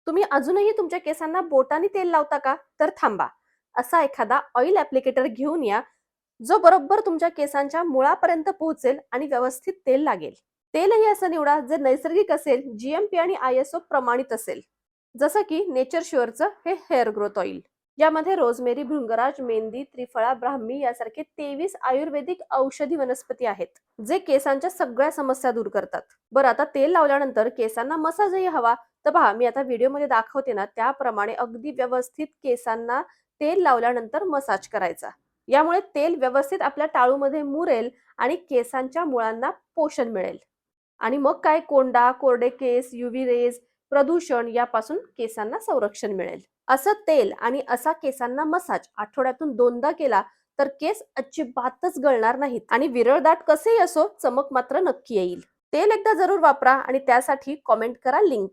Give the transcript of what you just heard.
तुम्ही अजूनही तुमच्या केसांना बोटाने तेल लावता का? तर थांबा. असा एखादा ऑइल ॲप्लिकेटर घेऊन या, जो बरोबर तुमच्या केसांच्या मुळापर्यंत पोहोचेल आणि व्यवस्थित तेल लागेल. तेलही असं निवडा जे नैसर्गिक असेल, GMP आणि ISO प्रमाणित असेल. जसं की नेचर शुअरचं हे हेअर ग्रोथ ऑइल. यामध्ये रोजमेरी, भृंगराज, मेहंदी, त्रिफळा, ब्राह्मी यासारखे 23 आयुर्वेदिक औषधी वनस्पती आहेत, जे केसांच्या सगळ्या समस्या दूर करतात. बरं, आता तेल लावल्यानंतर केसांना मसाजही हवा. तर पहा, मी आता व्हिडिओमध्ये दाखवते ना, त्याप्रमाणे अगदी व्यवस्थित केसांना तेल लावल्यानंतर मसाज करायचा. यामुळे तेल व्यवस्थित आपल्या टाळूमध्ये मुरेल आणि केसांच्या मुळांना पोषण मिळेल. आणि मग काय, कोंडा, कोरडे केस, UV रेज, प्रदूषण यापासून केसांना संरक्षण मिळेल. असं तेल आणि असा केसांना मसाज आठवड्यातून 2दा केला तर केस अजिबातच गळणार नाहीत आणि विरळदाट कसेही असो, चमक मात्र नक्की येईल. तेल एकदा जरूर वापरा आणि त्यासाठी कॉमेंट करा लिंक.